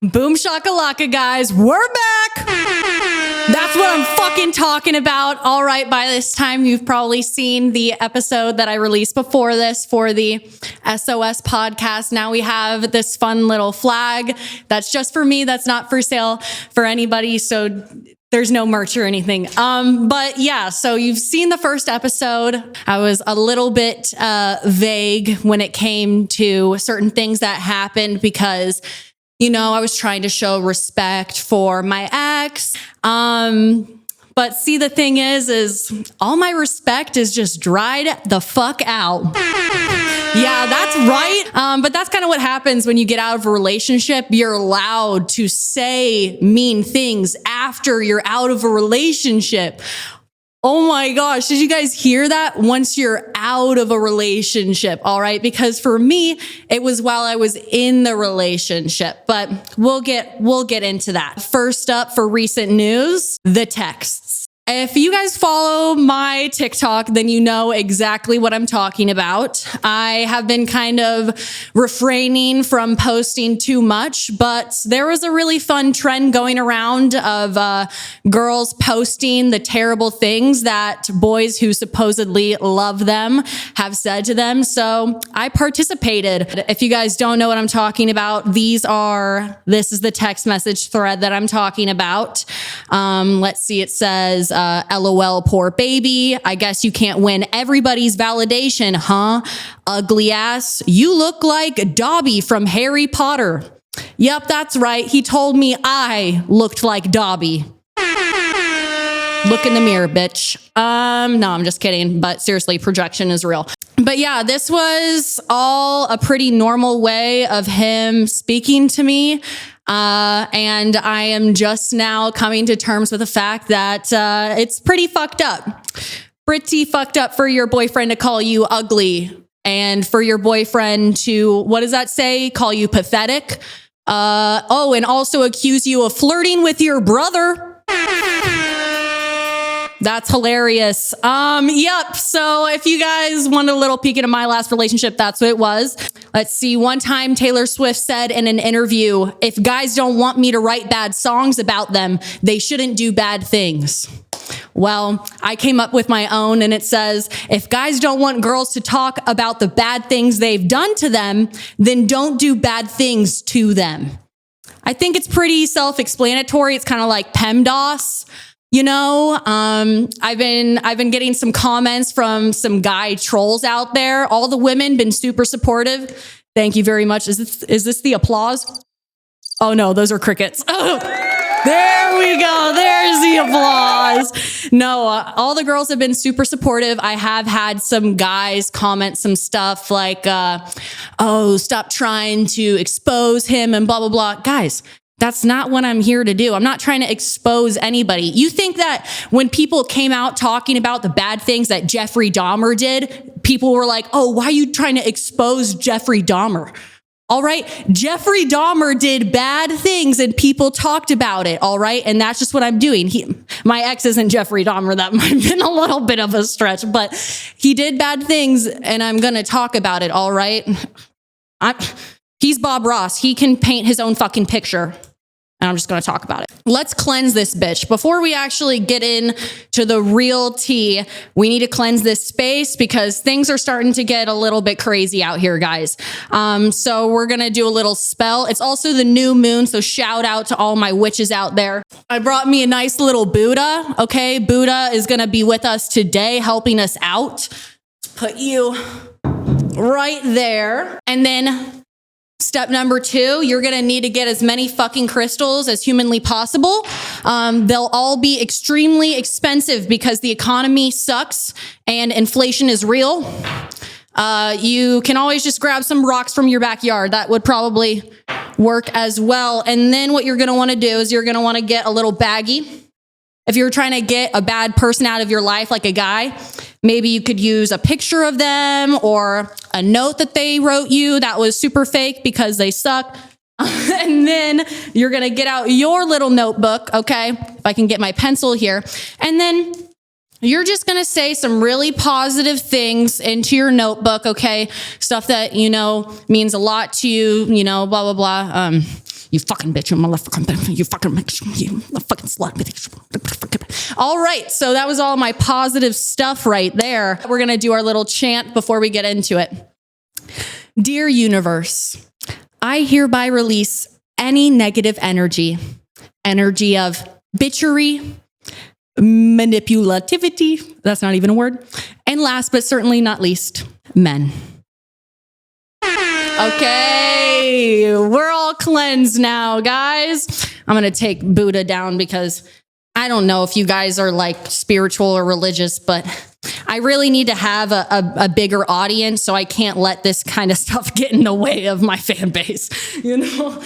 Boom shakalaka, guys. We're back. That's what I'm fucking talking about. All right, by this time, you've probably seen the episode that I released before this for the SOS podcast. Now we have this fun little flag that's just for me. That's not for sale for anybody. So there's no merch or anything. But yeah, so you've seen the first episode. I was a little bit vague when it came to certain things that happened because I was trying to show respect for my ex. But see, the thing is all my respect is just dried the fuck out. Yeah, that's right. But that's kind of what happens when you get out of a relationship. You're allowed to say mean things after you're out of a relationship. Oh my gosh, did you guys hear that? Once you're out of a relationship, all right? Because for me, it was while I was in the relationship, but we'll get into that. First up for recent news, the texts. If you guys follow my TikTok, then you know exactly what I'm talking about. I have been kind of refraining from posting too much, but there was a really fun trend going around of girls posting the terrible things that boys who supposedly love them have said to them. So I participated. If you guys don't know what I'm talking about, this is the text message thread that I'm talking about. Let's see, it says, LOL, poor baby. I guess you can't win everybody's validation, huh? Ugly ass. You look like Dobby from Harry Potter. Yep, that's right. He told me I looked like Dobby. Look in the mirror, bitch. No, I'm just kidding. But seriously, projection is real. But yeah, this was all a pretty normal way of him speaking to me. And I am just now coming to terms with the fact that it's pretty fucked up. Pretty fucked up for your boyfriend to call you ugly and for your boyfriend to, what does that say? Call you pathetic. And also accuse you of flirting with your brother. That's hilarious. Yep. So if you guys wanted a little peek into my last relationship, that's what it was. Let's see. One time Taylor Swift said in an interview, if guys don't want me to write bad songs about them, they shouldn't do bad things. Well, I came up with my own and it says, if guys don't want girls to talk about the bad things they've done to them, then don't do bad things to them. I think it's pretty self-explanatory. It's kind of like PEMDAS. I've been getting some comments from some guy trolls out there. All the women been super supportive. Thank you very much. Is this the applause? Oh no, those are crickets. Oh, there we go. There's the applause. No, all the girls have been super supportive. I have had some guys comment some stuff like, stop trying to expose him and blah, blah, blah. Guys, that's not what I'm here to do. I'm not trying to expose anybody. You think that when people came out talking about the bad things that Jeffrey Dahmer did, people were like, oh, why are you trying to expose Jeffrey Dahmer? All right. Jeffrey Dahmer did bad things and people talked about it. All right. And that's just what I'm doing. My ex isn't Jeffrey Dahmer. That might have been a little bit of a stretch, but he did bad things and I'm going to talk about it. All right. He's Bob Ross. He can paint his own fucking picture. And I'm just going to talk about it. Let's cleanse this bitch. Before we actually get into the real tea, we need to cleanse this space because things are starting to get a little bit crazy out here, guys. So we're going to do a little spell. It's also the new moon, so shout out to all my witches out there. I brought me a nice little Buddha, okay? Buddha is going to be with us today, helping us out. Put you right there. And then step number 2, you're going to need to get as many fucking crystals as humanly possible. They'll all be extremely expensive because the economy sucks and inflation is real. You can always just grab some rocks from your backyard. That would probably work as well. And then what you're going to want to do is you're going to want to get a little baggie. If you're trying to get a bad person out of your life, like a guy, maybe you could use a picture of them or a note that they wrote you that was super fake because they suck. And then you're going to get out your little notebook, okay? If I can get my pencil here. And then you're just going to say some really positive things into your notebook, okay? Stuff that, means a lot to you, blah, blah, blah. You fucking bitch, you motherfucking, you fucking bitch, you fucking slut. All right, so that was all my positive stuff right there. We're gonna do our little chant before we get into it. Dear universe, I hereby release any negative energy of bitchery, manipulativity, that's not even a word, and last but certainly not least, men. Okay, we're all cleansed now, guys. I'm gonna take Buddha down because I don't know if you guys are like spiritual or religious, but I really need to have a bigger audience, so I can't let this kind of stuff get in the way of my fan base, you know?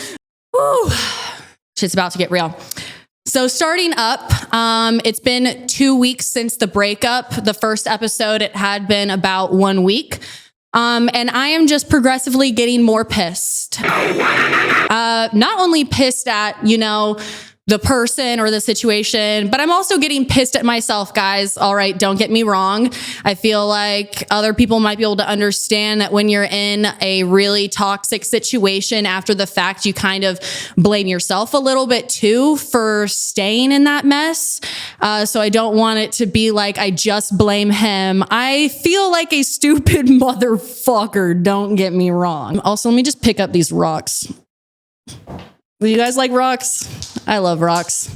Woo. Shit's about to get real. So starting up, it's been 2 weeks since the breakup. The first episode, it had been about 1 week. And I am just progressively getting more pissed. Not only pissed at, you know, the person or the situation, but I'm also getting pissed at myself, guys. All right, don't get me wrong. I feel like other people might be able to understand that when you're in a really toxic situation after the fact, you kind of blame yourself a little bit too for staying in that mess. So I don't want it to be like I just blame him. I feel like a stupid motherfucker, don't get me wrong. Also, let me just pick up these rocks. Do you guys like rocks? I love rocks.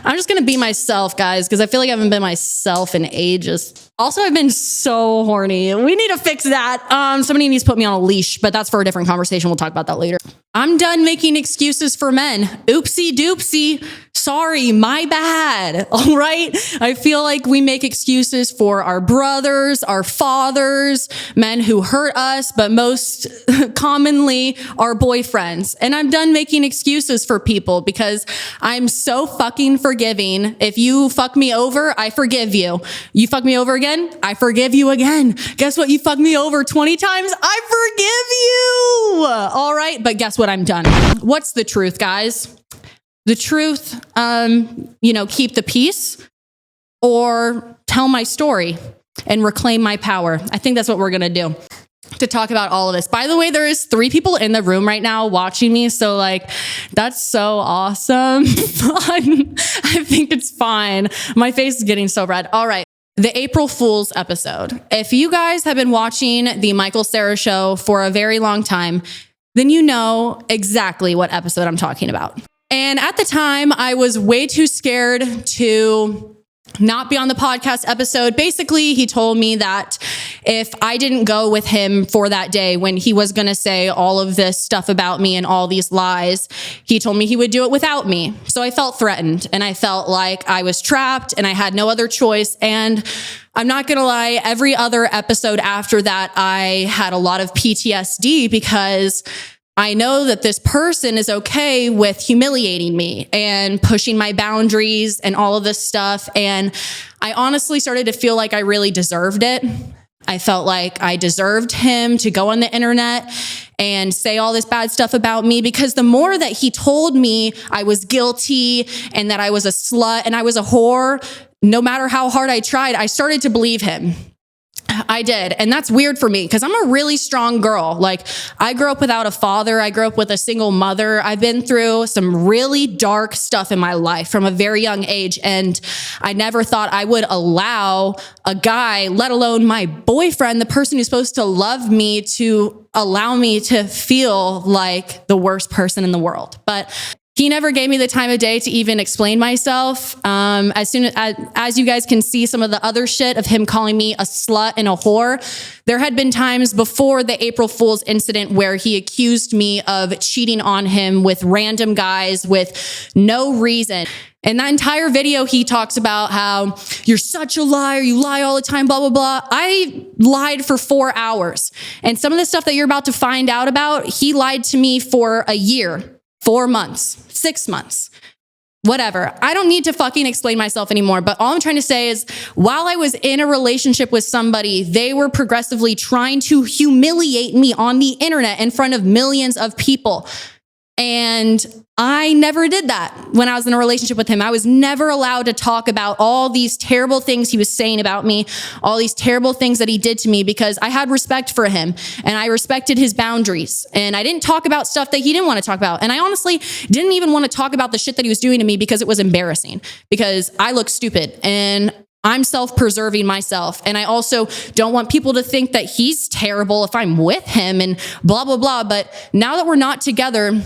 I'm just gonna be myself, guys, because I feel like I haven't been myself in ages. Also, I've been so horny. We need to fix that. Somebody needs to put me on a leash, but that's for a different conversation. We'll talk about that later. I'm done making excuses for men. Oopsie doopsie. Sorry, my bad. All right. I feel like we make excuses for our brothers, our fathers, men who hurt us, but most commonly our boyfriends. And I'm done making excuses for people because I'm so fucking forgiving. If you fuck me over, I forgive you. You fuck me over again, I forgive you again. Guess what? You fuck me over 20 times, I forgive you. All right. But guess what? I'm done. What's the truth, guys? The truth, you know, keep the peace or tell my story and reclaim my power. I think that's what we're going to do to talk about all of this. By the way, there is 3 people in the room right now watching me. So like, that's so awesome. I think it's fine. My face is getting so red. All right. The April Fool's episode. If you guys have been watching the Michael Cera show for a very long time, then you know exactly what episode I'm talking about. And at the time, I was way too scared to not be on the podcast episode. Basically, he told me that if I didn't go with him for that day when he was going to say all of this stuff about me and all these lies, he told me he would do it without me. So I felt threatened and I felt like I was trapped and I had no other choice. And I'm not going to lie, every other episode after that, I had a lot of PTSD because I know that this person is okay with humiliating me and pushing my boundaries and all of this stuff. And I honestly started to feel like I really deserved it. I felt like I deserved him to go on the internet and say all this bad stuff about me because the more that he told me I was guilty and that I was a slut and I was a whore, no matter how hard I tried, I started to believe him. I did. And that's weird for me because I'm a really strong girl. Like I grew up without a father. I grew up with a single mother. I've been through some really dark stuff in my life from a very young age. And I never thought I would allow a guy, let alone my boyfriend, the person who's supposed to love me, to allow me to feel like the worst person in the world. But he never gave me the time of day to even explain myself. As you guys can see some of the other shit of him calling me a slut and a whore, there had been times before the April Fool's incident where he accused me of cheating on him with random guys with no reason. In that entire video, he talks about how you're such a liar, you lie all the time, blah, blah, blah. I lied for 4 hours. And some of the stuff that you're about to find out about, he lied to me for a year. 4 months, 6 months, whatever. I don't need to fucking explain myself anymore. But all I'm trying to say is while I was in a relationship with somebody, they were progressively trying to humiliate me on the internet in front of millions of people. And I never did that when I was in a relationship with him. I was never allowed to talk about all these terrible things he was saying about me, all these terrible things that he did to me, because I had respect for him and I respected his boundaries. And I didn't talk about stuff that he didn't want to talk about. And I honestly didn't even want to talk about the shit that he was doing to me because it was embarrassing, because I look stupid and I'm self-preserving myself. And I also don't want people to think that he's terrible if I'm with him and blah, blah, blah. But now that we're not together,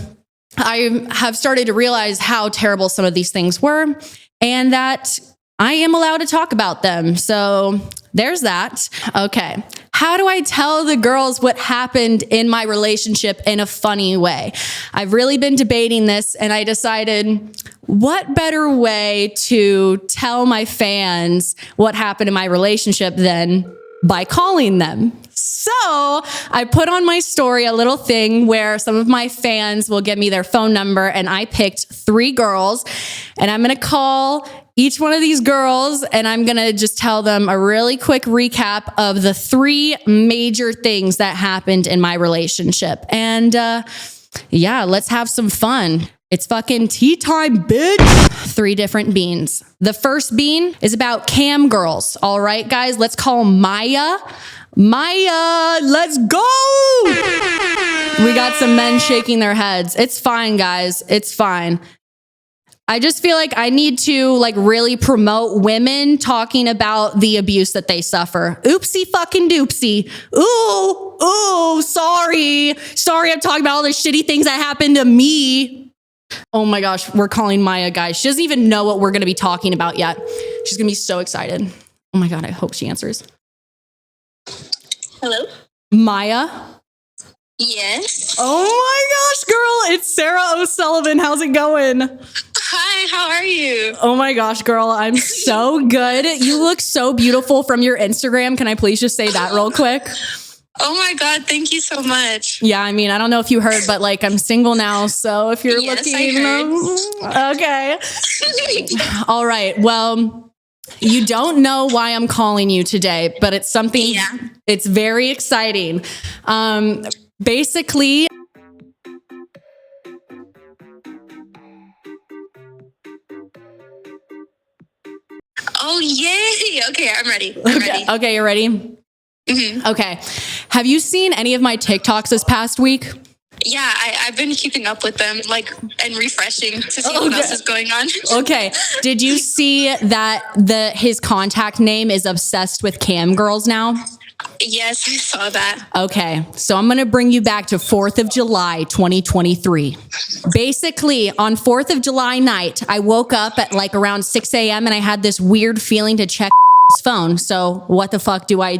I have started to realize how terrible some of these things were and that I am allowed to talk about them. So there's that. Okay. How do I tell the girls what happened in my relationship in a funny way? I've really been debating this, and I decided, what better way to tell my fans what happened in my relationship than by calling them? So I put on my story a little thing where some of my fans will give me their phone number, and I picked 3 girls, and I'm going to call each one of these girls, and I'm going to just tell them a really quick recap of the 3 major things that happened in my relationship. And yeah, let's have some fun. It's fucking tea time, bitch. 3 different beans. The first bean is about cam girls. All right, guys, let's call Maya. Maya, let's go. We got some men shaking their heads. It's fine, guys. It's fine. I just feel like I need to really promote women talking about the abuse that they suffer. Oopsie fucking doopsie. Ooh, sorry. Sorry, I'm talking about all the shitty things that happened to me. Oh my gosh, we're calling Maya, guys. She doesn't even know what we're going to be talking about yet. She's going to be so excited. Oh my God, I hope she answers. Hello? Maya? Yes. Oh my gosh, girl. It's Sarah O'Sullivan. How's it going? Hi, how are you? Oh my gosh, girl. I'm so good. You look so beautiful from your Instagram. Can I please just say that real quick? Oh my God, thank you so much. Yeah, I mean, I don't know if you heard, but I'm single now. So if you're Yes, looking, okay. All right. Well, you don't know why I'm calling you today, but it's something, It's very exciting. Basically, oh, yay. Okay, I'm ready. I'm ready. Okay, you're ready? Mm-hmm. Okay. Have you seen any of my TikToks this past week? Yeah, I've been keeping up with them, and refreshing to see what else is going on. Okay. Did you see that his contact name is obsessed with cam girls now? Yes, I saw that. Okay. So I'm going to bring you back to 4th of July, 2023. Basically, on 4th of July night, I woke up at around 6 a.m. and I had this weird feeling to check his phone. So what the fuck do? I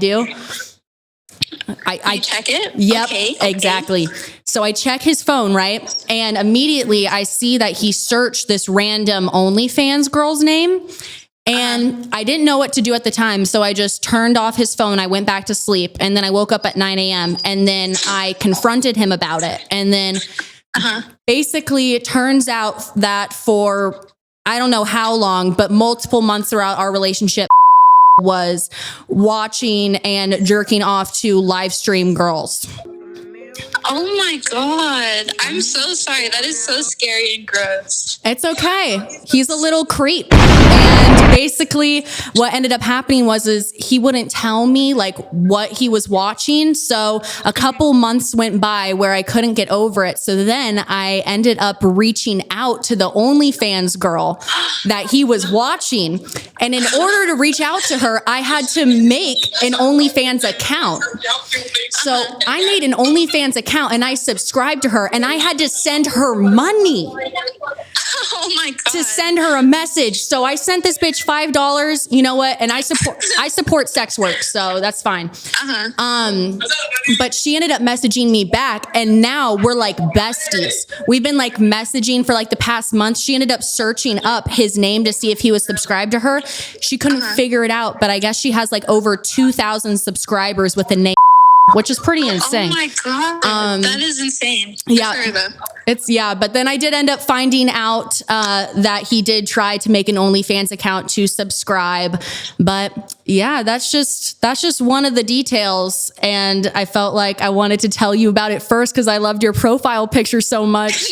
check it? Yep, okay. Exactly. So I check his phone, right? And immediately I see that he searched this random OnlyFans girl's name. And I didn't know what to do at the time. So I just turned off his phone. I went back to sleep. And then I woke up at 9 a.m. And then I confronted him about it. And then basically it turns out that for, I don't know how long, but multiple months throughout our relationship, was watching and jerking off to live stream girls. Oh my God. I'm so sorry. That is so scary and gross. It's okay. He's a little creep. And basically what ended up happening was he wouldn't tell me what he was watching. So a couple months went by where I couldn't get over it. So then I ended up reaching out to the OnlyFans girl that he was watching. And in order to reach out to her, I had to make an OnlyFans account. So I made an OnlyFans account and I subscribed to her, and I had to send her money. Oh my God. To send her a message. So I sent this bitch $5. You know what? And I support sex work, so that's fine. But she ended up messaging me back, and now we're besties. We've been messaging for the past month. She ended up searching up his name to see if he was subscribed to her. She couldn't figure it out, but I guess she has over 2,000 subscribers with the name. which is pretty insane. Oh my God. That is insane. Yeah. Sorry, though. But then I did end up finding out that he did try to make an OnlyFans account to subscribe. But yeah, that's just one of the details. And I felt like I wanted to tell you about it first because I loved your profile picture so much.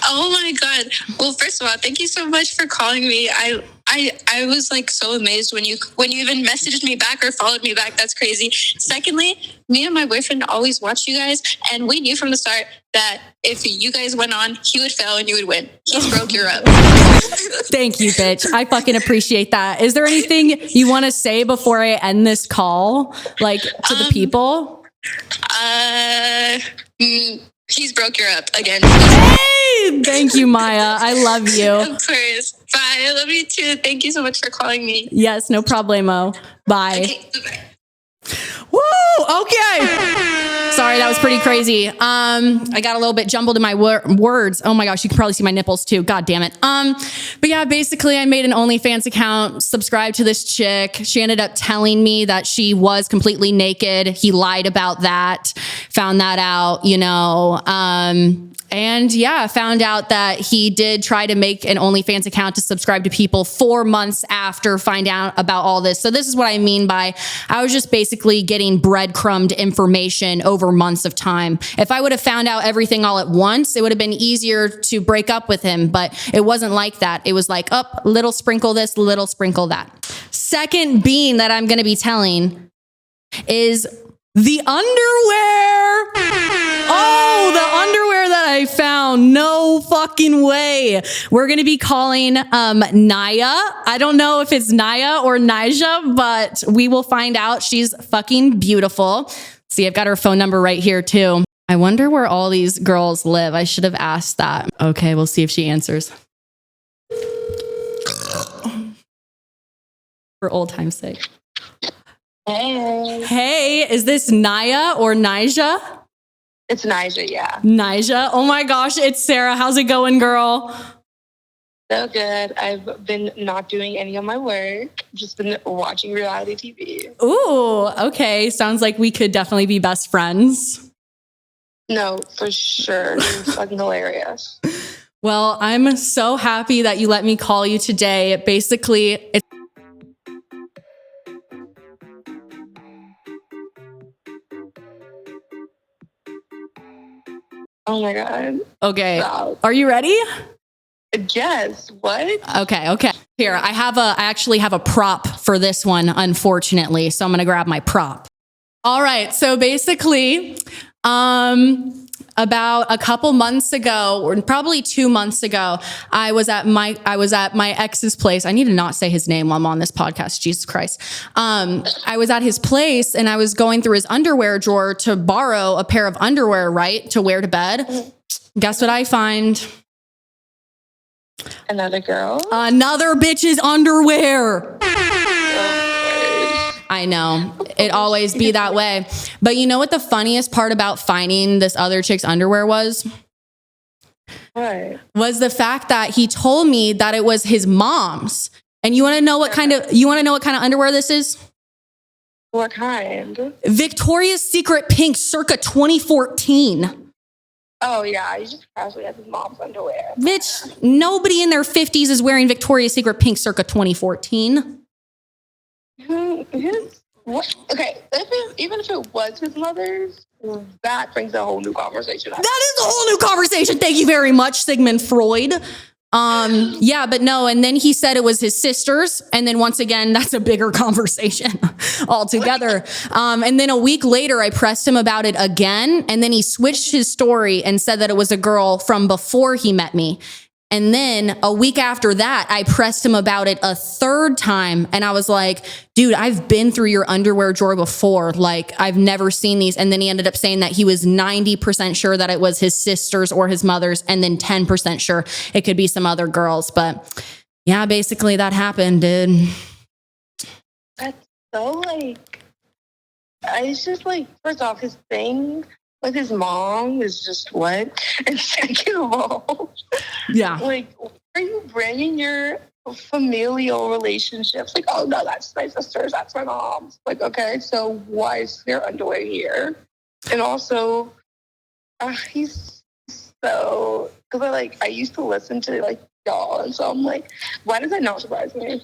Oh my God. Well, first of all, thank you so much for calling me. I was like so amazed when you even messaged me back or followed me back. That's crazy. Secondly, me and my boyfriend always watched you guys, and we knew from the start that if you guys went on, he would fail and you would win. He's broke you up. Thank you, bitch. I fucking appreciate that. Is there anything you want to say before I end this call, like to the people? He's broke you up again. Hey, thank you, Maya. I love you. Of course. Bye. I love you too. Thank you so much for calling me. Yes, no problemo. Bye. Okay, bye-bye. Woo! Okay. Sorry, that was pretty crazy. I got a little bit jumbled in my words. Oh my gosh, you can probably see my nipples too. God damn it. But yeah, basically I made an OnlyFans account, subscribed to this chick. She ended up telling me that she was completely naked. He lied about that, found that out, you know. And yeah, found out that he did try to make an OnlyFans account to subscribe to people 4 months after finding out about all this. So this is what I mean by I was just basically getting breadcrumbed information over months of time. If I would have found out everything all at once, it would have been easier to break up with him. But it wasn't like that. It was like, little sprinkle this, little sprinkle that. Second bean that I'm going to be telling is the underwear. Oh, the underwear that I found. No fucking way. We're going to be calling Naya. I don't know if it's Naya or Nija, but we will find out. She's fucking beautiful. See, I've got her phone number right here too. I wonder where all these girls live. I should have asked that. Okay, we'll see if she answers. For old time's sake. Hey, is this Naya or Nija? It's Nija, yeah. Nija. Oh my gosh, it's Sarah. How's it going, girl? So good. I've been not doing any of my work, just been watching reality TV. Ooh, okay. Sounds like we could definitely be best friends. No, for sure. You're fucking hilarious. Well, I'm so happy that you let me call you today. Basically, it's Oh my God. okay. Wow. Are you ready? Yes. What? Okay. Here, I actually have a prop for this one, unfortunately. So I'm going to grab my prop. All right. So basically, about a couple months ago, or probably 2 months ago, I was at my ex's place. I need to not say his name while I'm on this podcast. Jesus Christ. I was at his place and I was going through his underwear drawer to borrow a pair of underwear, right, to wear to bed. Guess what I find? Another girl? Another bitch's underwear. I know. It always be that way. But you know what the funniest part about finding this other chick's underwear was? What? Was the fact that he told me that it was his mom's. And you want to know what kind of underwear this is? What kind? Victoria's Secret pink circa 2014. Oh yeah, you just casually have his mom's underwear. Bitch, nobody in their 50s is wearing Victoria's Secret pink circa 2014. What? Okay, even if it was his mother's, that brings a whole new conversation up. That is a whole new conversation. Thank you very much, Sigmund Freud. Yeah, but no. And then he said it was his sister's. And then once again, that's a bigger conversation altogether. And then a week later, I pressed him about it again. And then he switched his story and said that it was a girl from before he met me. And then a week after that, I pressed him about it a third time. And I was like, dude, I've been through your underwear drawer before. Like, I've never seen these. And then he ended up saying that he was 90% sure that it was his sister's or his mother's, and then 10% sure it could be some other girls. But yeah, basically that happened, dude. That's so like, it's just like, first off, his thing with his mom is just what? And second of all, Yeah. like, are you bringing your familial relationships. Like, oh no, that's my sister's, that's my mom's. Like, okay, so why is there underwear here? And also, he's so, because I used to listen to like y'all, and so I'm like, why does that not surprise me?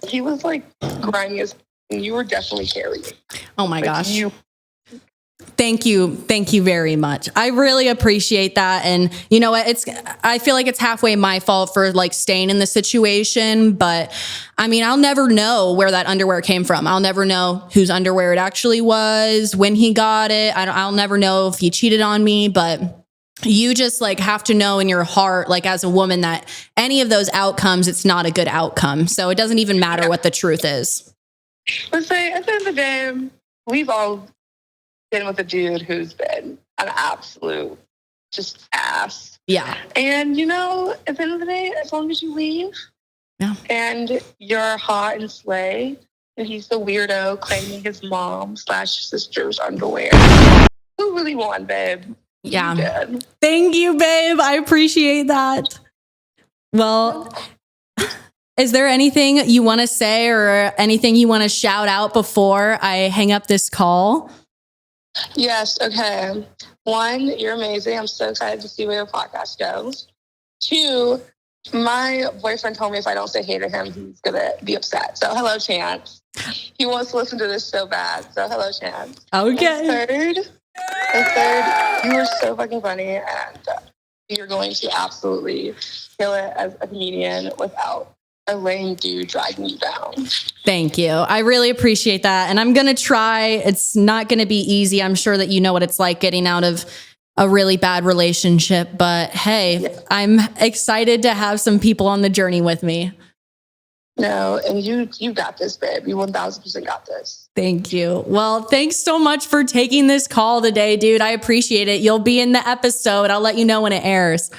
He was like grimy as, and you were definitely carrying. Oh my gosh. Thank you. Thank you very much. I really appreciate that. And you know what? I feel like it's halfway my fault for like staying in the situation, but I mean, I'll never know where that underwear came from. I'll never know whose underwear it actually was, when he got it. I'll never know if he cheated on me, but you just like have to know in your heart, like as a woman, that any of those outcomes, it's not a good outcome. So it doesn't even matter what the truth is. Let's say at the end of the day, we've all been with a dude who's been an absolute just ass. Yeah. And at the end of the day, as long as you leave, and you're hot and slay, and he's the weirdo claiming his mom/sister's underwear. Who really won, babe? Yeah. You did. Thank you, babe. I appreciate that. Well, is there anything you want to say or anything you want to shout out before I hang up this call? Yes. Okay. 1, you're amazing. I'm so excited to see where your podcast goes. 2, my boyfriend told me if I don't say hey to him, he's going to be upset. So hello, Chance. He wants to listen to this so bad. So hello, Chance. Okay. And third, you were so fucking funny, and you're going to absolutely kill it as a comedian without a lame dude dragging you down. Thank you. I really appreciate that. And I'm going to try. It's not going to be easy. I'm sure that you know what it's like getting out of a really bad relationship. But hey, I'm excited to have some people on the journey with me. No, and you got this, babe. You 1000% got this. Thank you. Well, thanks so much for taking this call today, dude. I appreciate it. You'll be in the episode. I'll let you know when it airs.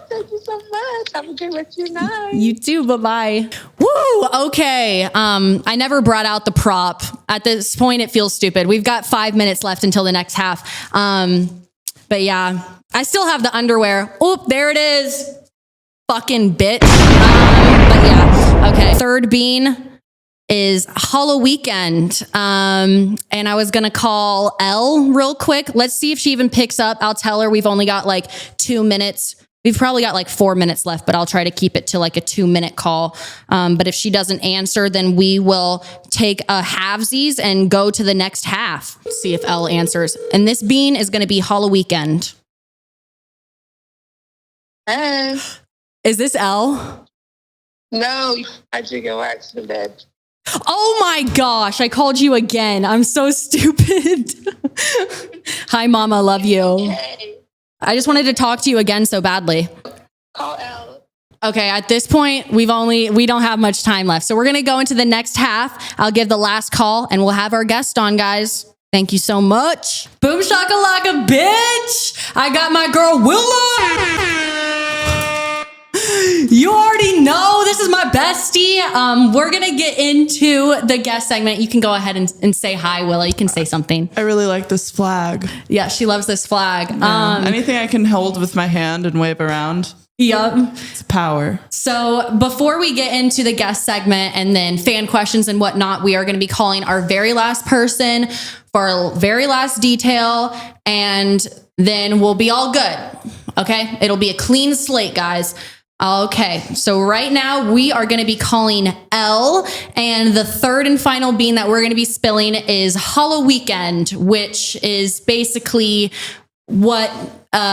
Thank you so much. Have a good rest of your night. You too. Bye-bye. Woo! Okay. I never brought out the prop. At this point, it feels stupid. We've got 5 minutes left until the next half. But yeah, I still have the underwear. Oh, there it is. Fucking bitch. But yeah. Okay. Third bean is Hollow Weekend. And I was going to call Elle real quick. Let's see if she even picks up. I'll tell her we've only got like 2 minutes. We've probably got like 4 minutes left, but I'll try to keep it to like a 2-minute call. But if she doesn't answer, then we will take a halvesies and go to the next half. See if Elle answers. And this bean is going to be Hollow Weekend. Hey. Is this Elle? No, I should go accident, babe. Oh my gosh, I called you again. I'm so stupid. Hi, Mama, love you. Okay. I just wanted to talk to you again so badly. Call Elle. Okay, at this point, we don't have much time left. So we're going to go into the next half. I'll give the last call and we'll have our guest on, guys. Thank you so much. Boom shakalaka, bitch. I got my girl Willa. You already know this is my bestie. We're going to get into the guest segment. You can go ahead and say hi, Willa. You can say something. I really like this flag. Yeah, she loves this flag. Anything I can hold with my hand and wave around. Yep. It's power. So before we get into the guest segment and then fan questions and whatnot, we are going to be calling our very last person for our very last detail, and then we'll be all good. Okay? It'll be a clean slate, guys. Okay, so right now we are going to be calling Elle, and the third and final bean that we're going to be spilling is Hollow Weekend, which is basically what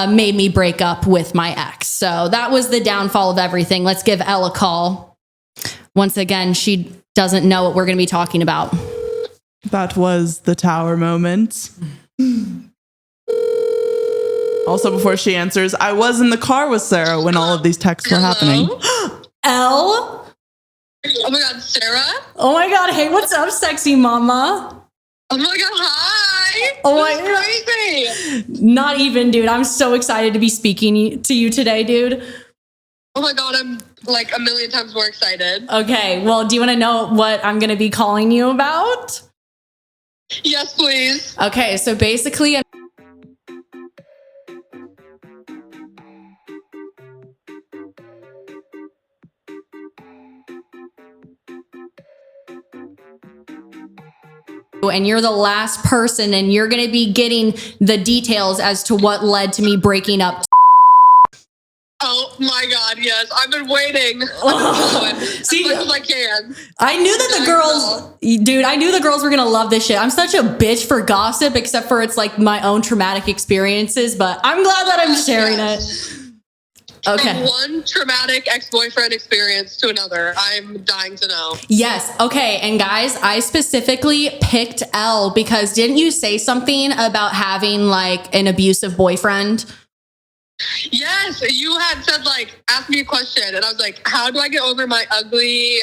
made me break up with my ex. So that was the downfall of everything. Let's give Elle a call. Once again, she doesn't know what we're going to be talking about. That was the tower moment. Also, before she answers, I was in the car with Sarah when all of these texts were happening. Elle? Oh my God, Sarah? Oh my God. Hey, what's up, sexy mama? Oh my God, hi. Oh my God. Crazy. Not even, dude. I'm so excited to be speaking to you today, dude. Oh my God, I'm like a million times more excited. Okay, well, do you want to know what I'm going to be calling you about? Yes, please. Okay, so basically, and you're the last person, and you're going to be getting the details as to what led to me breaking up. Oh my God, yes. I've been waiting. See, as much as I can. I knew that the girls, dude, I knew the girls were going to love this shit. I'm such a bitch for gossip, except for it's like my own traumatic experiences, but I'm glad that I'm sharing it. Okay. From one traumatic ex-boyfriend experience to another, I'm dying to know. Yes. Okay. And guys, I specifically picked L because didn't you say something about having like an abusive boyfriend? Yes, you had said like, ask me a question, and I was like, how do I get over my ugly,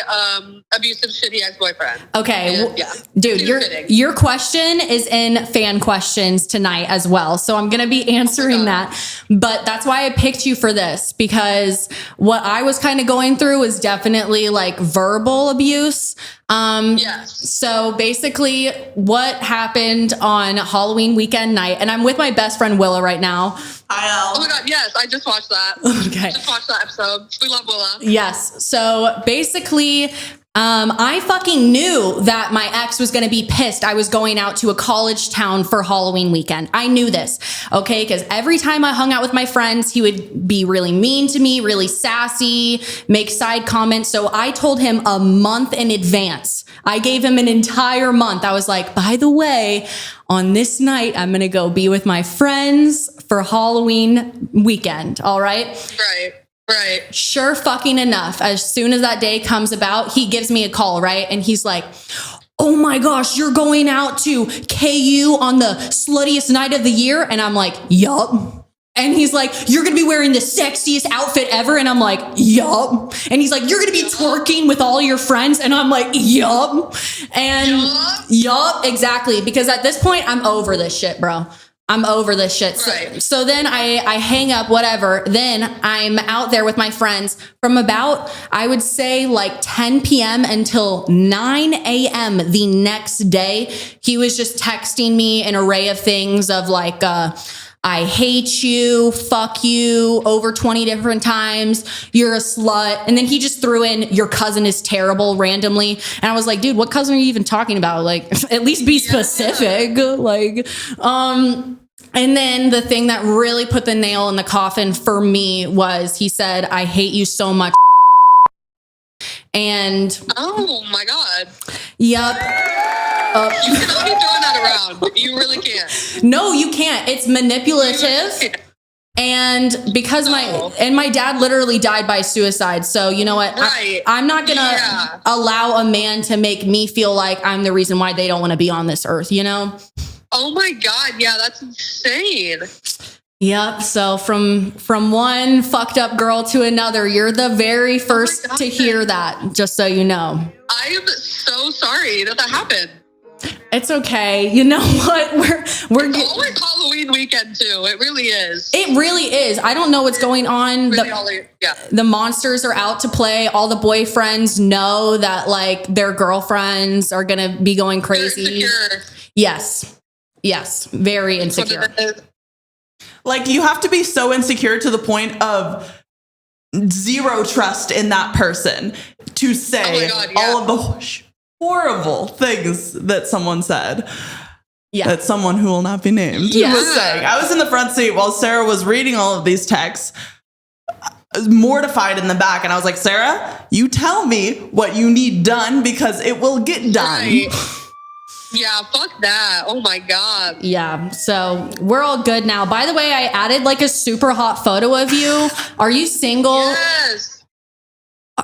abusive, shitty ex-boyfriend? Okay, And, yeah, dude, your question is in fan questions tonight as well, so I'm gonna be answering that. But that's why I picked you for this, because what I was kind of going through was definitely like verbal abuse. Yes. So basically, what happened on Halloween weekend night, and I'm with my best friend Willa right now. Oh my God, yes, I just watched that. Okay. Just watched that episode. We love Willa. Yes. So basically, I fucking knew that my ex was going to be pissed. I was going out to a college town for Halloween weekend. I knew this. Okay. Because every time I hung out with my friends, he would be really mean to me, really sassy, make side comments. So I told him a month in advance. I gave him an entire month. I was like, by the way, on this night, I'm going to go be with my friends for Halloween weekend. All right. Right. Sure fucking enough. As soon as that day comes about, he gives me a call, right? And he's like, oh my gosh, you're going out to KU on the sluttiest night of the year? And I'm like, yup. And he's like, you're going to be wearing the sexiest outfit ever? And I'm like, yup. And he's like, you're going to be twerking with all your friends? And I'm like, yup. And yup, exactly. Because at this point, I'm over this shit, bro. I'm over this shit. Right. So then I hang up, whatever. Then I'm out there with my friends from about, I would say like 10 p.m. until 9 a.m. the next day. He was just texting me an array of things of like, I hate you, fuck you, over 20 different times, you're a slut. And then he just threw in, your cousin is terrible randomly. And I was like, dude, what cousin are you even talking about? Like, at least be specific. Like, and then the thing that really put the nail in the coffin for me was he said, I hate you so much. And oh my God. Yep. You cannot be throwing that around. You really can't. No, you can't. It's manipulative. And because my dad literally died by suicide. So you know what? Right. I'm not going to allow a man to make me feel like I'm the reason why they don't want to be on this earth, you know? Oh my God. Yeah, that's insane. Yep. So from one fucked up girl to another, you're the very first to hear that, just so you know. I am so sorry that happened. It's okay. You know what? We're always Halloween weekend too. It really is. It really is. I don't know what's going on. Really the monsters are out to play. All the boyfriends know that like their girlfriends are going to be going crazy. Yes. Very insecure. Like you have to be so insecure to the point of zero trust in that person to say all of the horrible things that someone said. Yeah. That someone who will not be named was saying. I was in the front seat while Sarah was reading all of these texts, mortified in the back. And I was like, Sarah, you tell me what you need done because it will get done. Right. Yeah, fuck that. Oh my God. Yeah, so we're all good now. By the way, I added like a super hot photo of you. Are you single? Yes.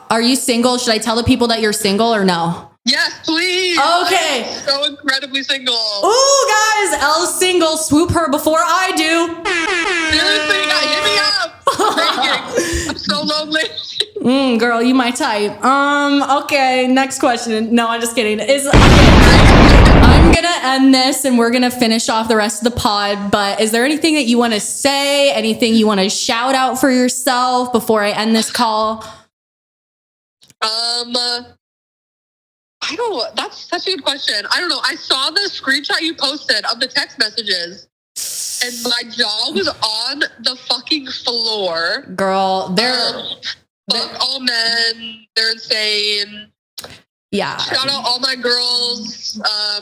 Are you single? Should I tell the people that you're single or no? Yes, please. Okay. I'm so incredibly single. Ooh, guys, Elle's single. Swoop her before I do. Seriously, hit me up. I'm so lonely. Girl, you my type. Okay, next question. No, I'm just kidding. I'm gonna end this and we're gonna finish off the rest of the pod. But is there anything that you want to say? Anything you want to shout out for yourself before I end this call? I don't know. That's such a good question. I don't know. I saw the screenshot you posted of the text messages and my jaw was on the fucking floor. Girl, fuck all men. They're insane. Yeah. Shout out all my girls.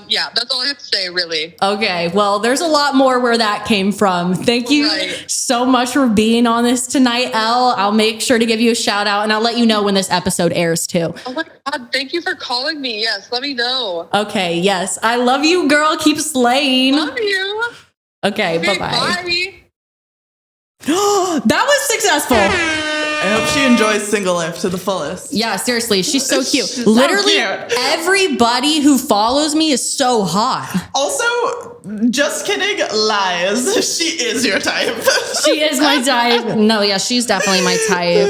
Yeah, that's all I have to say, really. Okay, well, there's a lot more where that came from. Thank you so much for being on this tonight, Elle. I'll make sure to give you a shout out, and I'll let you know when this episode airs too. Oh my God, thank you for calling me. Yes, let me know. Okay, yes. I love you, girl. Keep slaying. Love you. Okay, bye-bye. Bye. That was successful. I hope she enjoys single life to the fullest. Yeah, seriously, she's so cute. She's Literally, so cute. everybody who follows me is so hot. Also, just kidding, lies. She is your type. She is my type. No, yeah, she's definitely my type.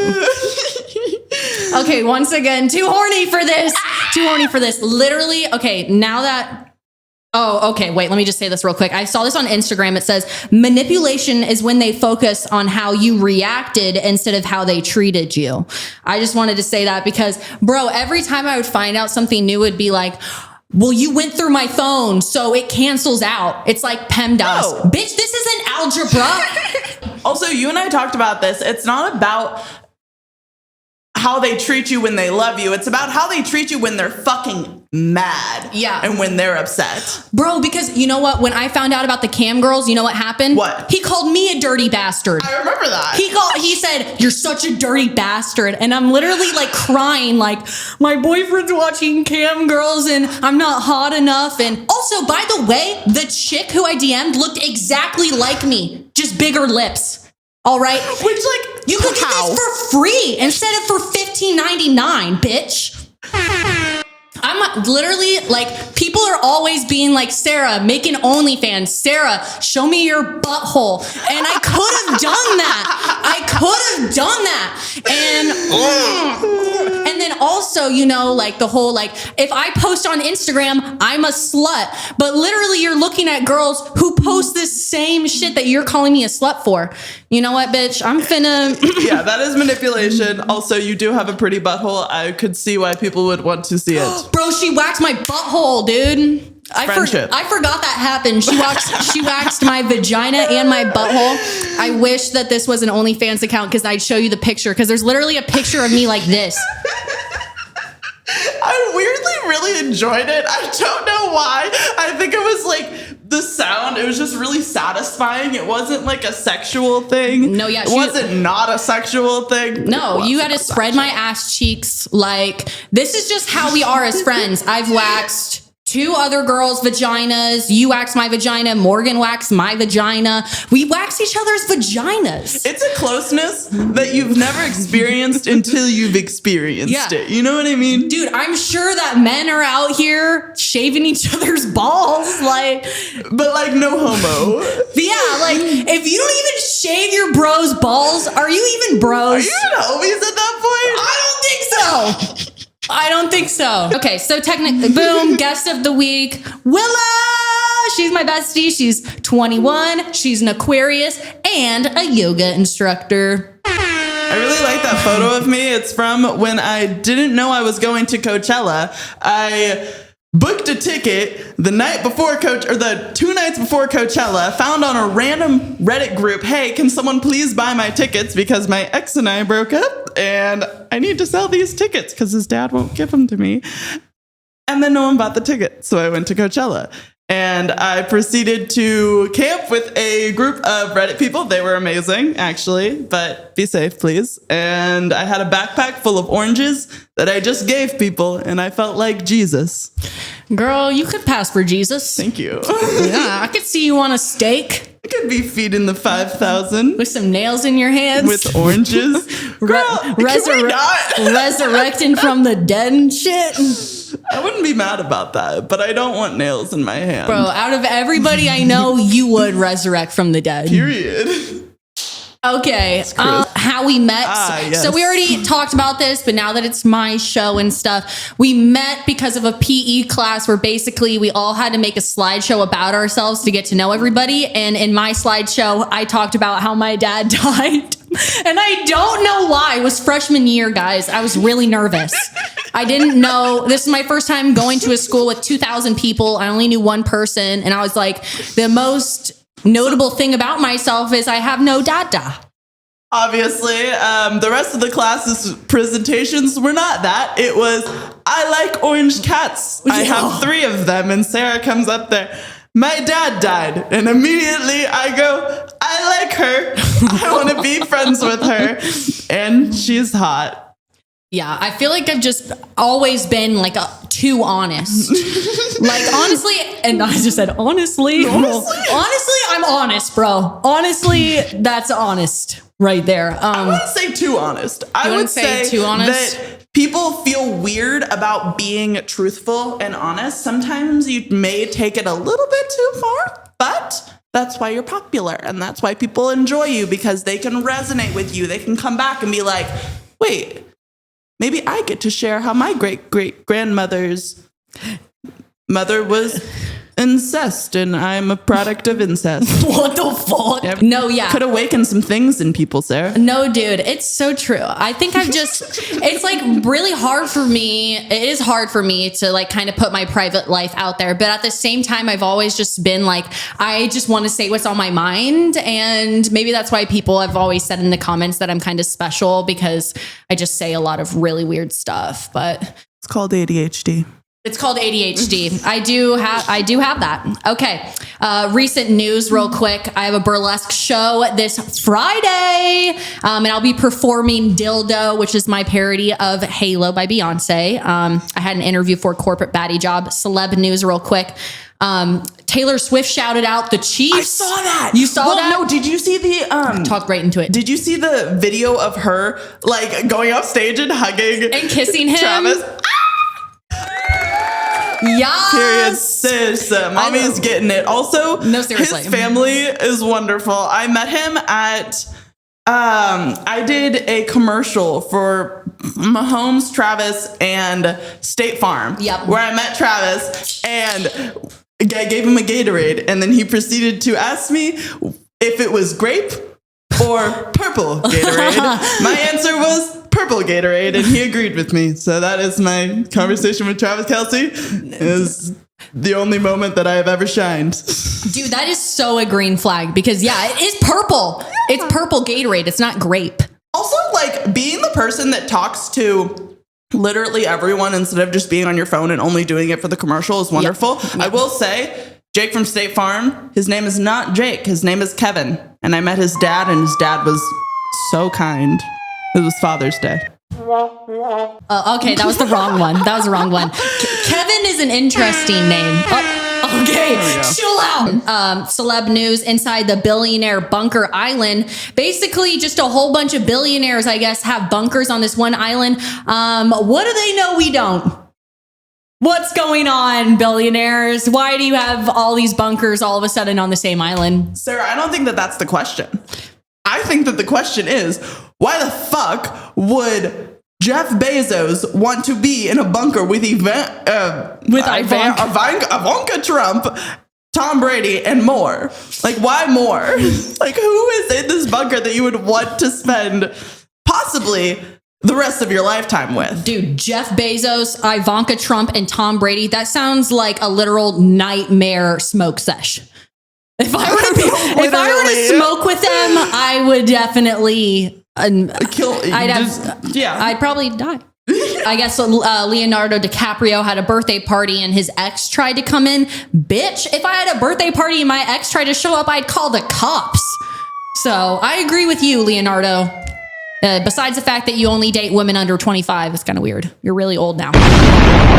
Okay, once again, too horny for this. Too horny for this. Literally, okay, now that... Oh, okay. Wait, let me just say this real quick. I saw this on Instagram. It says manipulation is when they focus on how you reacted instead of how they treated you. I just wanted to say that because, bro, every time I would find out something new, it'd be like, well, you went through my phone, so it cancels out. It's like PEMDAS. No. Bitch, this isn't algebra. Also, you and I talked about this. It's not about how they treat you when they love you. It's about how they treat you when they're fucking mad. Yeah. And when they're upset. Bro, because you know what? When I found out about the cam girls, you know what happened? What? He called me a dirty bastard. I remember that. He said, you're such a dirty bastard. And I'm literally like crying, like, my boyfriend's watching cam girls and I'm not hot enough. And also, by the way, the chick who I DM'd looked exactly like me, just bigger lips. All right. Which, like, you could get this for free instead of for $15.99, bitch. I'm literally like, people are always being like, Sarah, make an OnlyFans. Sarah, show me your butthole. And I could have done that. And then also, you know, like the whole, like, if I post on Instagram, I'm a slut. But literally you're looking at girls who post this same shit that you're calling me a slut for. You know what, bitch? I'm finna. Yeah, that is manipulation. Also, you do have a pretty butthole. I could see why people would want to see it. Bro, she waxed my butthole, dude. I forgot that happened. She waxed my vagina and my butthole. I wish that this was an OnlyFans account because I'd show you the picture because there's literally a picture of me like this. I weirdly really enjoyed it. I don't know why. I think it was like the sound. It was just really satisfying. It wasn't like a sexual thing. No, yeah. It wasn't not a sexual thing. No, you had to spread my ass cheeks. Like, this is just how we are as friends. I've waxed 2 other girls' vaginas. You waxed my vagina. Morgan waxed my vagina. We wax each other's vaginas. It's a closeness that you've never experienced until you've experienced it. You know what I mean? Dude, I'm sure that men are out here shaving each other's balls. Like, but like no homo. Yeah, like if you don't even shave your bros' balls, are you even bros? Are you even homies at that point? I don't think so. Okay, so technically, boom, guest of the week, Willa. She's my bestie. She's 21. She's an Aquarius and a yoga instructor. I really like that photo of me. It's from when I didn't know I was going to Coachella. I booked a ticket the night before the 2 nights before Coachella, found on a random Reddit group, hey, can someone please buy my tickets because my ex and I broke up and I need to sell these tickets because his dad won't give them to me. And then no one bought the ticket. So I went to Coachella. And I proceeded to camp with a group of Reddit people. They were amazing, actually, but be safe, please. And I had a backpack full of oranges that I just gave people, and I felt like Jesus. Girl, you could pass for Jesus. Thank you. Yeah, I could see you on a stake. I could be feeding the 5,000. With some nails in your hands. With oranges. Girl, can we not? Resurrecting from the dead and shit. I wouldn't be mad about that, but I don't want nails in my hand. Bro, out of everybody I know, you would resurrect from the dead. Period. Okay, how we met. Yes. So we already talked about this, but now that it's my show and stuff, we met because of a PE class where basically we all had to make a slideshow about ourselves to get to know everybody. And in my slideshow, I talked about how my dad died. And I don't know why. It was freshman year, guys. I was really nervous. I didn't know. This is my first time going to a school with 2,000 people. I only knew one person. And I was like, the most notable thing about myself is I have no dada. Obviously, the rest of the class's presentations were not that. It was, I like orange cats. I have 3 of them. And Sarah comes up there. My dad died. And immediately I go, I like her. I want to be friends with her. And she's hot. Yeah, I feel like I've just always been like too honest. Like honestly, and I just said honestly. Honestly, I'm honest, bro. Honestly, that's honest right there. I wouldn't say too honest. I would say too honest. That people feel weird about being truthful and honest. Sometimes you may take it a little bit too far, but that's why you're popular and that's why people enjoy you, because they can resonate with you. They can come back and be like, wait, maybe I get to share how my great-great-grandmother's mother was incest and I'm a product of incest. What the fuck? Yep. No, yeah. Could awaken some things in people, Sarah. No, dude, it's so true. I think it's like really hard for me. It is hard for me to like kind of put my private life out there. But at the same time, I've always just been like, I just want to say what's on my mind. And maybe that's why people have always said in the comments that I'm kind of special, because I just say a lot of really weird stuff. But it's called ADHD. It's called ADHD. I do have that. Okay. Recent news real quick. I have a burlesque show this Friday. And I'll be performing Dildo, which is my parody of Halo by Beyonce. I had an interview for Corporate Baddie Job. Celeb news real quick. Taylor Swift shouted out the Chiefs. I saw that. You saw that? No, did you see the talk right into it. Did you see the video of her like going off stage and hugging and kissing him? Travis? Yes. Period, sis. Mommy's getting it. Also, no, seriously. His family is wonderful. I met him at I did a commercial for Mahomes, Travis, and State Farm. Yep. Where I met Travis and I gave him a Gatorade, and then he proceeded to ask me if it was grape or purple Gatorade. My answer was purple Gatorade, and he agreed with me. So that is my conversation with Travis Kelce. Is the only moment that I have ever shined. Dude, that is so a green flag, because yeah, it is purple. Yeah. It's purple Gatorade. It's not grape. Also, like being the person that talks to literally everyone instead of just being on your phone and only doing it for the commercial is wonderful. Yep. I will say, Jake from State Farm, his name is not Jake. His name is Kevin. And I met his dad, and his dad was so kind. It was Father's Day. Okay, that was the wrong one. That was the wrong one. Kevin is an interesting name. Oh, okay, chill out. Celeb news inside the billionaire bunker island. Basically, just a whole bunch of billionaires, I guess, have bunkers on this one island. What do they know we don't? What's going on, billionaires? Why do you have all these bunkers all of a sudden on the same island? Sarah, I don't think that that's the question. I think that the question is, why the fuck would Jeff Bezos want to be in a bunker with Ivanka Trump, Tom Brady, and more? Like, why more? Like, who is in this bunker that you would want to spend possibly the rest of your lifetime with? Dude, Jeff Bezos, Ivanka Trump, and Tom Brady. That sounds like a literal nightmare smoke sesh. If I were to smoke with them, I would definitely kill. I'd probably die. I guess Leonardo DiCaprio had a birthday party and his ex tried to come in. Bitch, if I had a birthday party and my ex tried to show up, I'd call the cops. So I agree with you, Leonardo. Besides the fact that you only date women under 25, it's kind of weird. You're really old now.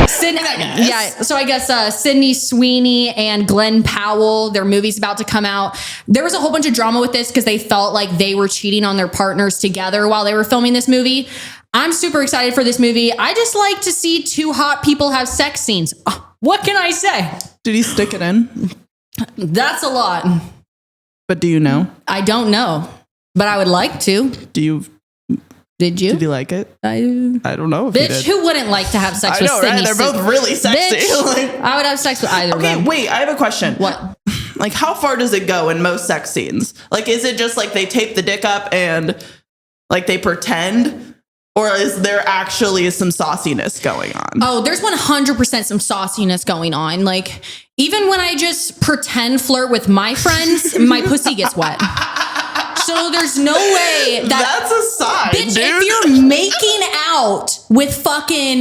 So I guess Sydney Sweeney and Glenn Powell, their movie's about to come out. There was a whole bunch of drama with this because they felt like they were cheating on their partners together while they were filming this movie. I'm super excited for this movie. I just like to see two hot people have sex scenes. What can I say? Did he stick it in? That's a lot. But do you know? I don't know, but I would like to. Did you? Did you like it? I don't know if bitch, you did. Who wouldn't like to have sex with Sydney? Right? They're both really sexy. Bitch, I would have sex with either of them. Okay, wait, I have a question. What? Like, how far does it go in most sex scenes? Like, is it just like they tape the dick up and like they pretend? Or is there actually some sauciness going on? Oh, there's 100% some sauciness going on. Like, even when I just pretend flirt with my friends, my pussy gets wet. So there's no way That's a sign, bitch, dude. if you're making out with fucking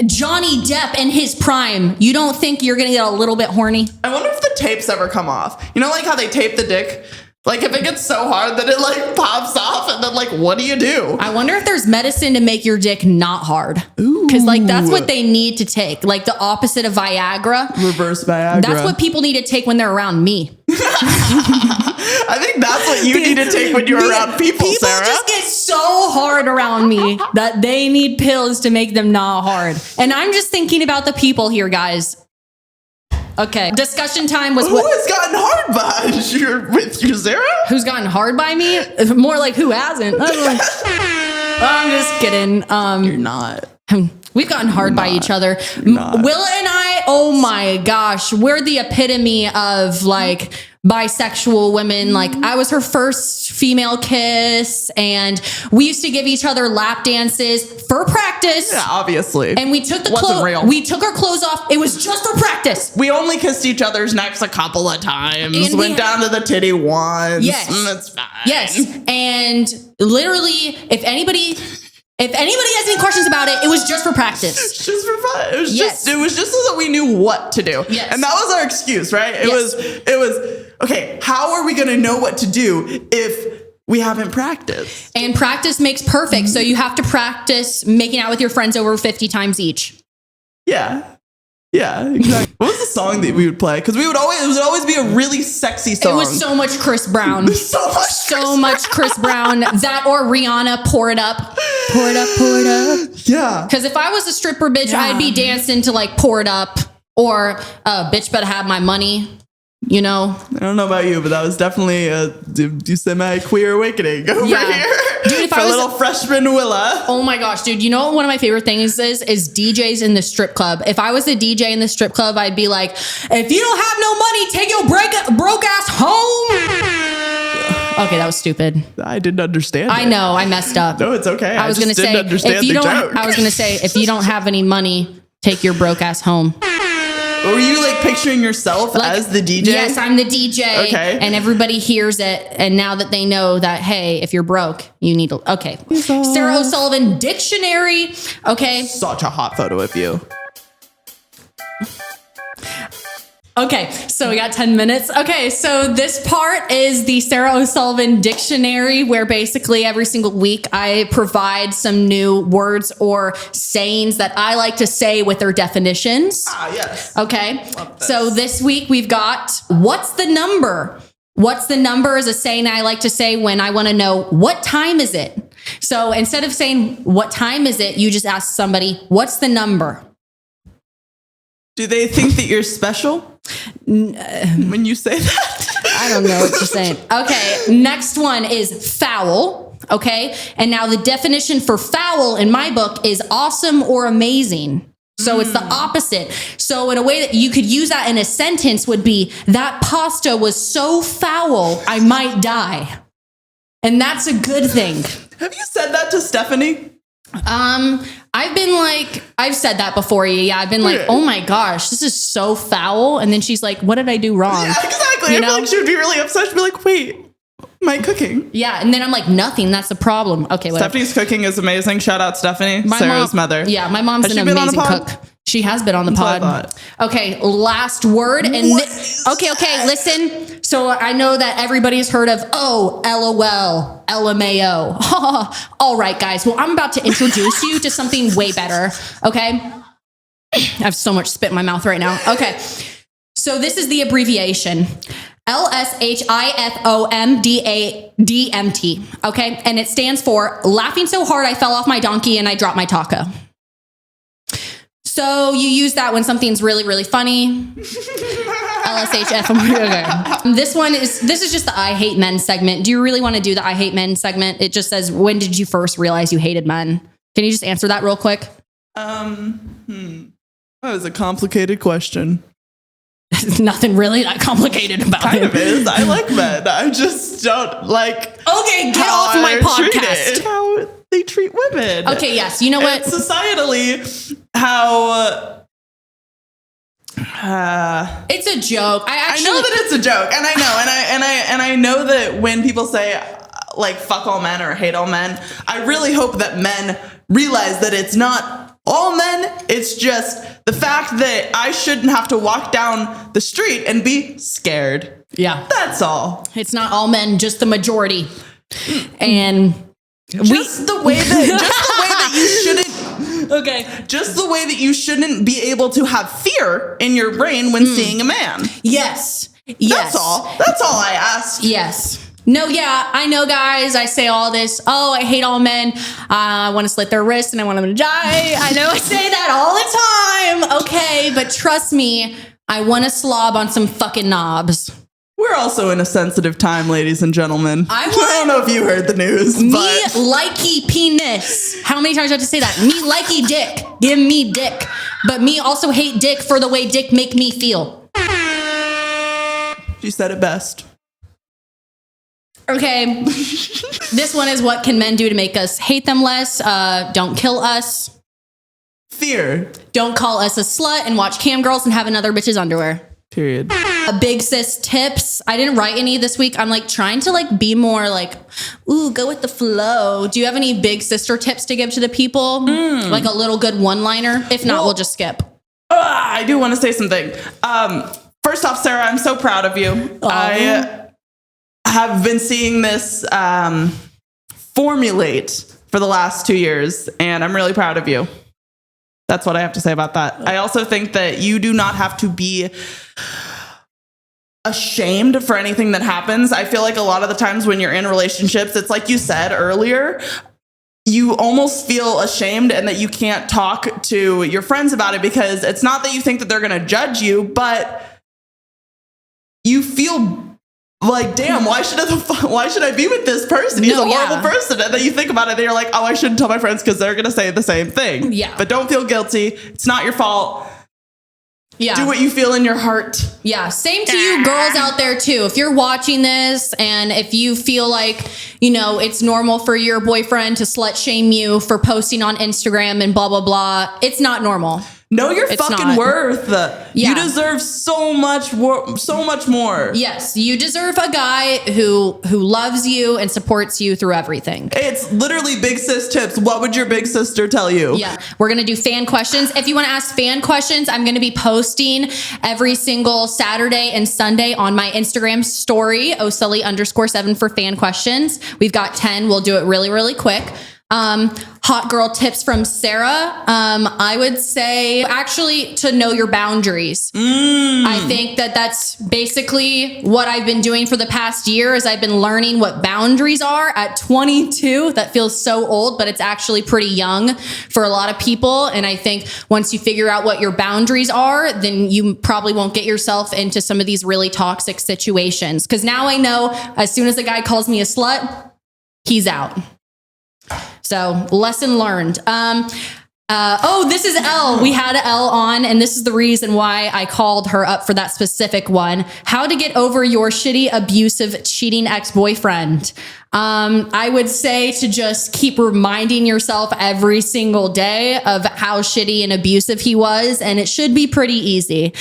Johnny Depp in his prime, you don't think you're gonna get a little bit horny? I wonder if the tapes ever come off. You know, like how they tape the dick? Like if it gets so hard that it like pops off and then like, what do you do? I wonder if there's medicine to make your dick not hard. Because like that's what they need to take. Like the opposite of Viagra. Reverse Viagra. That's what people need to take when they're around me. I think that's what you need to take when you're around people, Sarah. People just get so hard around me that they need pills to make them not hard. And I'm just thinking about the people here, guys. Okay. Discussion time was who has gotten hard by with you, Sarah? Who's gotten hard by me? More like who hasn't. I'm just kidding. You're not. We've gotten hard by each other. Willa and I, oh my gosh, we're the epitome of like bisexual women. Like I was her first female kiss, and we used to give each other lap dances for practice. Yeah, obviously. And we took the Wasn't real. We took our clothes off. It was just for practice. We only kissed each other's necks a couple of times. And went down to the titty once. Yes. That's fine. Yes. And literally, if anybody has any questions about it, it was just for practice. Just for fun. It was Yes. just so that we knew what to do. Yes. And that was our excuse, right? It was okay, how are we gonna know what to do if we haven't practiced? And practice makes perfect. So you have to practice making out with your friends over 50 times each. Yeah. Yeah, exactly. What was the song that we would play? Because it would always be a really sexy song. It was so much Chris Brown. so much Chris Brown. That or Rihanna, Pour It Up. Pour it up, pour it up. Yeah. Because if I was a stripper bitch, I'd be dancing to like Pour It Up or Bitch Better Have My Money. You know? I don't know about you, but that was definitely a semi-queer awakening over here. Dude, if for I was little freshman Willa. Oh my gosh, dude. You know what one of my favorite things is DJs in the strip club. If I was a DJ in the strip club, I'd be like, if you don't have no money, take your broke ass home. Okay, that was stupid. I didn't understand. I know, I messed up. No, it's okay. I was gonna say if you don't have any money, take your broke ass home. Were you like picturing yourself as the DJ? Yes, I'm the DJ. Okay. And everybody hears it. And now that they know that, hey, if you're broke, you need to. Okay. Sarah O'Sullivan Dictionary. Okay. Such a hot photo of you. Okay, so we got 10 minutes. Okay, so this part is the Sarah O'Sullivan Dictionary, where basically every single week I provide some new words or sayings that I like to say with their definitions. Ah, yes. Okay, so this week we've got, what's the number? What's the number is a saying I like to say when I want to know what time is it. So instead of saying what time is it, you just ask somebody, what's the number? Do they think that you're special when you say that? I don't know what you're saying. Okay, next one is foul. Okay, and now the definition for foul in my book is awesome or amazing. So it's the opposite. So in a way that you could use that in a sentence would be, that pasta was so foul, I might die. And that's a good thing. Have you said that to Stephanie? I've said that before you. Yeah, I've been like, oh my gosh, this is so foul. And then she's like, what did I do wrong? Yeah, exactly. You I know? feel like she would be really upset. She'd be like, wait, am I cooking? Yeah, and then I'm like, nothing. That's the problem. Okay, whatever. Stephanie's cooking is amazing. Shout out Stephanie, My Sarah's mom- mother. Yeah, my mom's Has an she been on the amazing pod? cook. She has been on the That's what I pod. thought. Okay, last word. And okay, listen. So I know that everybody's heard of, LOL, LMAO. All right, guys. Well, I'm about to introduce you to something way better. Okay. I have so much spit in my mouth right now. Okay. So this is the abbreviation. LSHIFOMDADMT. Okay. And it stands for laughing so hard I fell off my donkey and I dropped my taco. So you use that when something's really, really funny. LSHF. Okay. This is just the I hate men segment. Do you really want to do the I hate men segment? It just says, when did you first realize you hated men? Can you just answer that real quick? That was a complicated question. There's nothing really that complicated about it. Kind of is. I like men. I just don't like. Okay, get off my podcast. How they treat women. Okay, yes. You know what? And societally, how It's a joke. I know that it's a joke, and I know that when people say like fuck all men or hate all men, I really hope that men realize that it's not all men. It's just the fact that I shouldn't have to walk down the street and be scared. Yeah, that's all. It's not all men, just the majority, and just the way that you shouldn't. Okay. Just the way that you shouldn't be able to have fear in your brain when seeing a man. Yes. That's all. That's all I asked. Yes. No, yeah, I know, guys. I say all this. Oh, I hate all men. I want to slit their wrists and I want them to die. I know I say that all the time. Okay, but trust me, I want to slob on some fucking knobs. We're also in a sensitive time, ladies and gentlemen. I don't know if you heard the news. Me likey penis. How many times do I have to say that? Me likey dick. Give me dick. But me also hate dick for the way dick make me feel. She said it best. Okay. This one is what can men do to make us hate them less? Don't kill us. Fear. Don't call us a slut and watch cam girls and have another bitch's underwear. Period. Big sis tips. I didn't write any this week. I'm like trying to like be more like, ooh, go with the flow. Do you have any big sister tips to give to the people? Like a little good one-liner? If not, we'll just skip. I do want to say something. First off, Sarah, I'm so proud of you. I have been seeing this formulate for the last 2 years, and I'm really proud of you. That's what I have to say about that. I also think that you do not have to be ashamed for anything that happens. I feel like a lot of the times when you're in relationships, it's like you said earlier, you almost feel ashamed and that you can't talk to your friends about it because it's not that you think that they're going to judge you, but you feel like, damn, why should I be with this person? He's a horrible person. And then you think about it and you're like, oh, I shouldn't tell my friends because they're going to say the same thing. Yeah. But don't feel guilty. It's not your fault. Yeah. Do what you feel in your heart. Yeah. Same to you girls out there too. If you're watching this and if you feel like, you know, it's normal for your boyfriend to slut shame you for posting on Instagram and blah, blah, blah. It's not normal. Know your fucking worth. Yeah. You deserve so much more. Yes, you deserve a guy who loves you and supports you through everything. It's literally big sis tips. What would your big sister tell you? Yeah, we're going to do fan questions. If you want to ask fan questions, I'm going to be posting every single Saturday and Sunday on my Instagram story, osully_7 for fan questions. We've got 10. We'll do it really, really quick. Hot girl tips from Sarah. I would say actually to know your boundaries. I think that's basically what I've been doing for the past year is I've been learning what boundaries are at 22. That feels so old, but it's actually pretty young for a lot of people. And I think once you figure out what your boundaries are, then you probably won't get yourself into some of these really toxic situations. Because now I know as soon as a guy calls me a slut, he's out. So lesson learned. This is Elle. We had Elle on, and this is the reason why I called her up for that specific one. How to get over your shitty, abusive, cheating ex-boyfriend. I would say to just keep reminding yourself every single day of how shitty and abusive he was, and it should be pretty easy.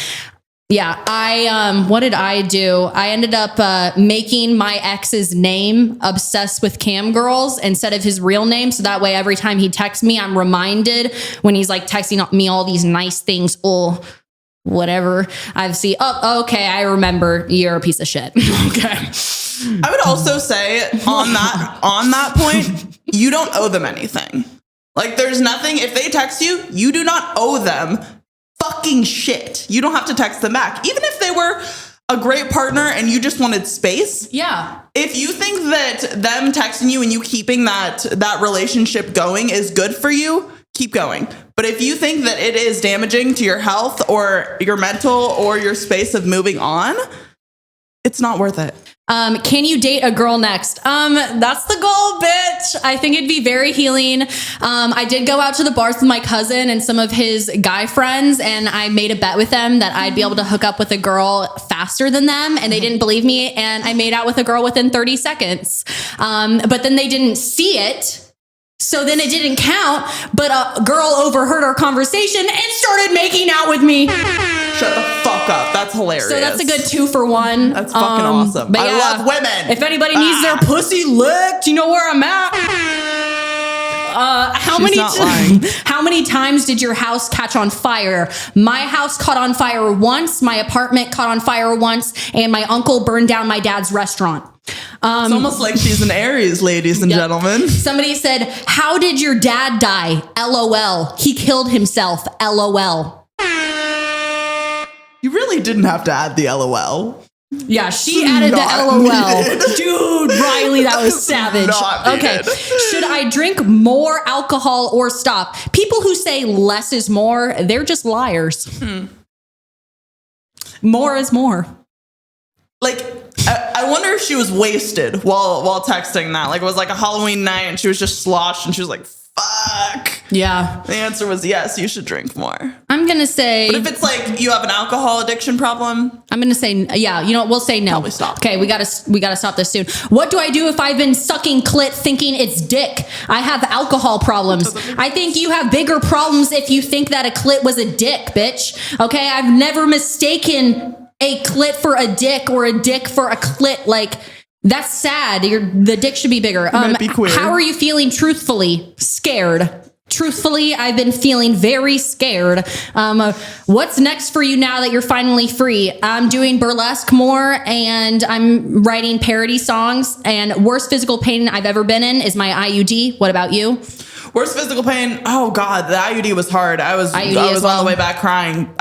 Yeah, what did I do? I ended up making my ex's name obsessed with cam girls instead of his real name. So that way, every time he texts me, I'm reminded when he's like texting me all these nice things. Oh, whatever. I see. Oh, okay. I remember you're a piece of shit. Okay. I would also say on that point, you don't owe them anything. Like there's nothing, if they text you, you do not owe them fucking shit. You don't have to text them back. Even if they were a great partner and you just wanted space. Yeah. If you think that them texting you and you keeping that relationship going is good for you, keep going. But if you think that it is damaging to your health or your mental or your space of moving on, it's not worth it. Can you date a girl next? That's the goal, bitch. I think it'd be very healing. I did go out to the bars with my cousin and some of his guy friends, and I made a bet with them that I'd be able to hook up with a girl faster than them, and they didn't believe me, and I made out with a girl within 30 seconds. But then they didn't see it, so then it didn't count, but a girl overheard our conversation and started making out with me. Shut the fuck up. That's hilarious. So that's a good 2 for 1. That's fucking awesome. But I love women. If anybody needs their pussy licked, you know where I'm at. How many times did your house catch on fire? My house caught on fire once, my apartment caught on fire once, and my uncle burned down my dad's restaurant. It's almost like she's an Aries, ladies and gentlemen. Somebody said, how did your dad die? LOL. He killed himself. LOL. You really didn't have to add the LOL. Yeah, she added the LOL. Dude, Riley, that was savage. Okay. Should I drink more alcohol or stop? People who say less is more, they're just liars. More is more. Like, I wonder if she was wasted while texting that. Like, it was like a Halloween night and she was just sloshed and she was like, fuck. Yeah. The answer was yes, you should drink more. I'm going to say... But if it's like you have an alcohol addiction problem... I'm going to say, yeah, you know what? We'll say no. Probably stop. Okay, we gotta stop this soon. What do I do if I've been sucking clit thinking it's dick? I have alcohol problems. I think you have bigger problems if you think that a clit was a dick, bitch. Okay, I've never mistaken a clit for a dick or a dick for a clit. Like... That's sad. The dick should be bigger. Be queer. How are you feeling truthfully? Scared. Truthfully, I've been feeling very scared. What's next for you now that you're finally free? I'm doing burlesque more and I'm writing parody songs. And worst physical pain I've ever been in is my IUD. What about you? Worst physical pain? Oh God, the IUD was hard. I was on the way back crying.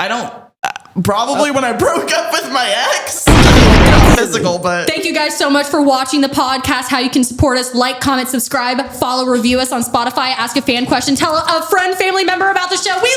Probably when I broke up with my ex. Not physical, but... Thank you guys so much for watching the podcast. How you can support us: like, comment, subscribe, follow, review us on Spotify, ask a fan question, tell a friend, family member about the show. We